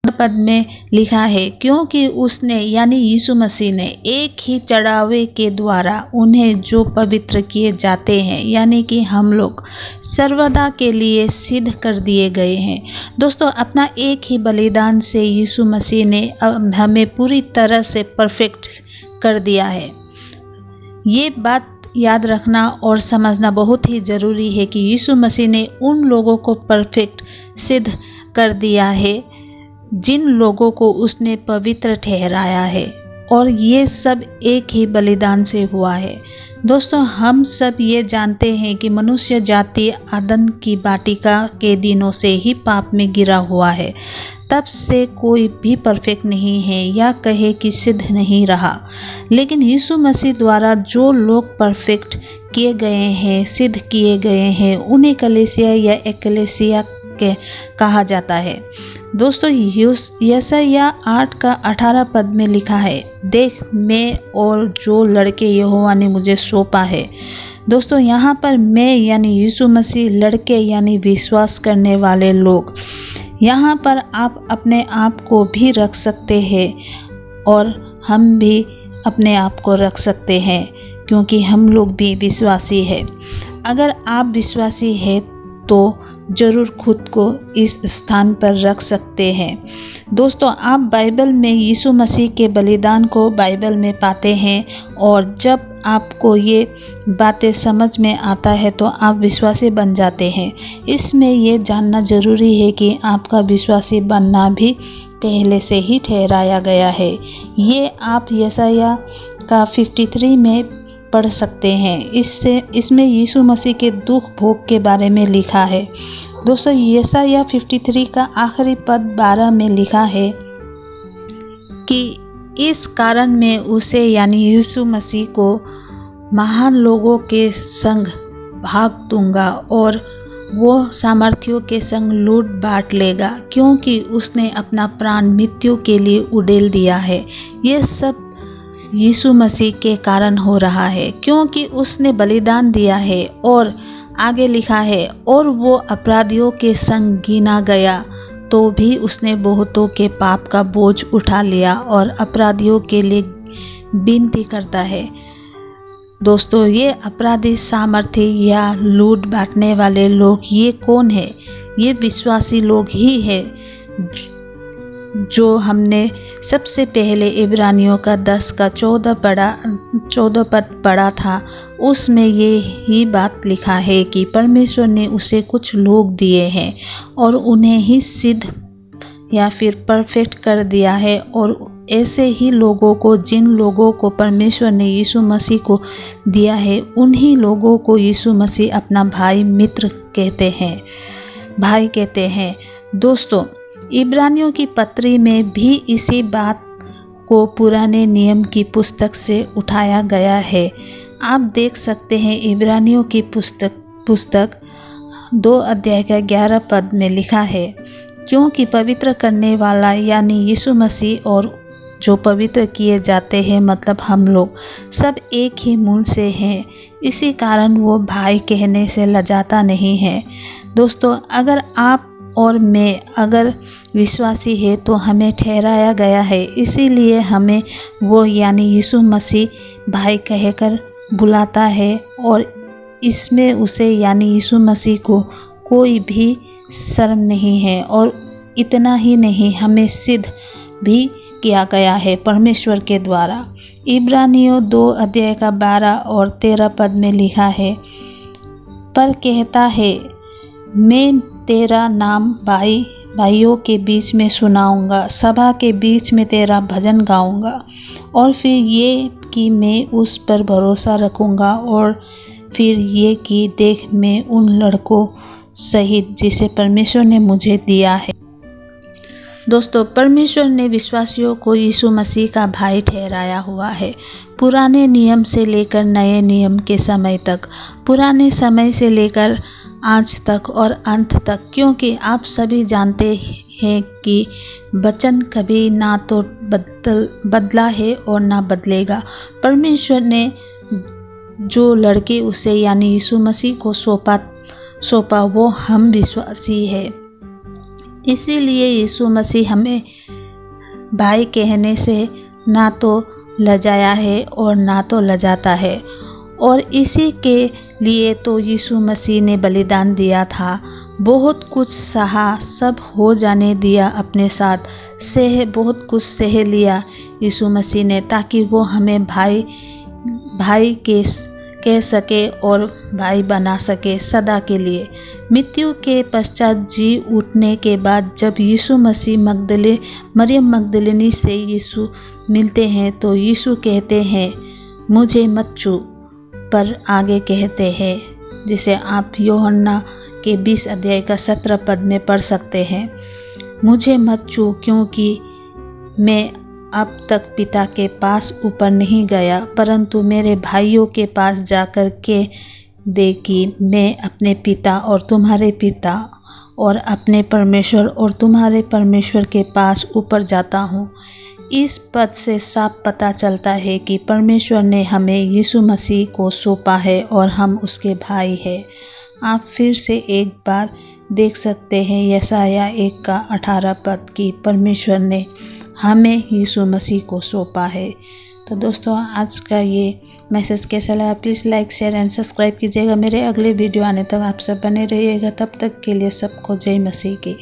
पद में लिखा है, क्योंकि उसने यानी यीशु मसीह ने एक ही चढ़ावे के द्वारा उन्हें जो पवित्र किए जाते हैं, यानी कि हम लोग सर्वदा के लिए सिद्ध कर दिए गए हैं। दोस्तों, अपना एक ही बलिदान से यीशु मसीह ने हमें पूरी तरह से परफेक्ट कर दिया है। ये बात याद रखना और समझना बहुत ही ज़रूरी है कि यीशु मसीह ने उन लोगों को परफेक्ट सिद्ध कर दिया है जिन लोगों को उसने पवित्र ठहराया है, और ये सब एक ही बलिदान से हुआ है। दोस्तों, हम सब ये जानते हैं कि मनुष्य जाति आदम की वाटिका के दिनों से ही पाप में गिरा हुआ है। तब से कोई भी परफेक्ट नहीं है या कहे कि सिद्ध नहीं रहा, लेकिन यीशु मसीह द्वारा जो लोग परफेक्ट किए गए हैं, सिद्ध किए गए हैं, उन्हें कलीसिया या एक्लेसिया के कहा जाता है। दोस्तों, यशायाह 8:18 पद में लिखा है, देख मैं और जो लड़के यहोवा ने मुझे सौंपा है। दोस्तों, यहाँ पर मैं यानी यीशु मसीह, लड़के यानी विश्वास करने वाले लोग। यहाँ पर आप अपने आप को भी रख सकते हैं और हम भी अपने आप को रख सकते हैं, क्योंकि हम लोग भी विश्वासी हैं। अगर आप विश्वासी हैं तो ज़रूर खुद को इस स्थान पर रख सकते हैं। दोस्तों, आप बाइबल में यीशु मसीह के बलिदान को बाइबल में पाते हैं, और जब आपको ये बातें समझ में आता है तो आप विश्वासी बन जाते हैं। इसमें ये जानना ज़रूरी है कि आपका विश्वासी बनना भी पहले से ही ठहराया गया है। ये आप यशायाह का 53 में पढ़ सकते हैं। इसमें यीशु मसीह के दुख भोग के बारे में लिखा है। दोस्तों, यशायाह 53 का आखिरी पद 12 में लिखा है कि इस कारण मैं उसे यानी यीशु मसीह को महान लोगों के संग भाग दूंगा और वो सामर्थियों के संग लूट बांट लेगा, क्योंकि उसने अपना प्राण मृत्यु के लिए उड़ेल दिया है। ये सब यीशु मसीह के कारण हो रहा है, क्योंकि उसने बलिदान दिया है। और आगे लिखा है, और वो अपराधियों के संग गिना गया तो भी उसने बहुतों के पाप का बोझ उठा लिया और अपराधियों के लिए विनती करता है। दोस्तों, ये अपराधी, सामर्थी या लूट बांटने वाले लोग ये कौन है? ये विश्वासी लोग ही है, जो हमने सबसे पहले इब्रानियों का 10 का 14 पद पढ़ा था। उसमें ये ही बात लिखा है कि परमेश्वर ने उसे कुछ लोग दिए हैं और उन्हें ही सिद्ध या फिर परफेक्ट कर दिया है, और ऐसे ही लोगों को, जिन लोगों को परमेश्वर ने यीशु मसीह को दिया है, उन्हीं लोगों को यीशु मसीह अपना भाई, मित्र कहते हैं। दोस्तों, इब्रानियों की पत्री में भी इसी बात को पुराने नियम की पुस्तक से उठाया गया है। आप देख सकते हैं, इब्रानियों की पुस्तक 2 अध्याय का 11 पद में लिखा है, क्योंकि पवित्र करने वाला यानी यीशु मसीह और जो पवित्र किए जाते हैं, मतलब हम लोग सब एक ही मूल से हैं। इसी कारण वो भाई कहने से लजाता नहीं है। दोस्तों, अगर आप और मैं अगर विश्वासी है तो हमें ठहराया गया है, इसीलिए हमें वो यानी यीशु मसीह भाई कहकर बुलाता है, और इसमें उसे यानी यीशु मसीह को कोई भी शर्म नहीं है। और इतना ही नहीं, हमें सिद्ध भी किया गया है परमेश्वर के द्वारा। इब्रानियों 2 अध्याय का 12 और 13 पद में लिखा है, पर कहता है, मैं तेरा नाम भाइयों के बीच में सुनाऊंगा, सभा के बीच में तेरा भजन गाऊंगा। और फिर ये कि मैं उस पर भरोसा रखूंगा, और फिर ये कि देख मैं उन लड़कों सहित जिसे परमेश्वर ने मुझे दिया है। दोस्तों, परमेश्वर ने विश्वासियों को यीशु मसीह का भाई ठहराया हुआ है। पुराने नियम से लेकर नए नियम के समय तक, पुराने समय से लेकर आज तक और अंत तक, क्योंकि आप सभी जानते हैं कि वचन कभी ना तो बदला है और ना बदलेगा। परमेश्वर ने जो लड़के उसे यानी यीशु मसीह को सौंपा वो हम विश्वासी है। इसीलिए यीशु मसीह हमें भाई कहने से ना तो लजाया है और ना तो लजाता है। और इसी के लिए तो यीशु मसीह ने बलिदान दिया था, बहुत कुछ सहा, सब हो जाने दिया अपने साथ, बहुत कुछ सह लिया यीशु मसीह ने, ताकि वो हमें भाई भाई कह सके और भाई बना सके सदा के लिए। मृत्यु के पश्चात जी उठने के बाद जब यीशु मसीह मरियम मगदलिनी से यीशु मिलते हैं तो यीशु कहते हैं मुझे मत छू, पर आगे कहते हैं, जिसे आप यूहन्ना के 20 अध्याय का 17 पद में पढ़ सकते हैं, मुझे मत छू क्योंकि मैं अब तक पिता के पास ऊपर नहीं गया, परंतु मेरे भाइयों के पास जाकर के दे कि मैं अपने पिता और तुम्हारे पिता और अपने परमेश्वर और तुम्हारे परमेश्वर के पास ऊपर जाता हूँ। इस पद से साफ पता चलता है कि परमेश्वर ने हमें यीशु मसीह को सौंपा है और हम उसके भाई हैं। आप फिर से एक बार देख सकते हैं यशायाह 1 का 18 पद की परमेश्वर ने हमें यीशु मसीह को सौंपा है। तो दोस्तों, आज का ये मैसेज कैसा लगा please like share and subscribe कीजिएगा। मेरे अगले वीडियो आने तक आप सब बने रहिएगा। तब तक के लिए सबको जय मसीह की।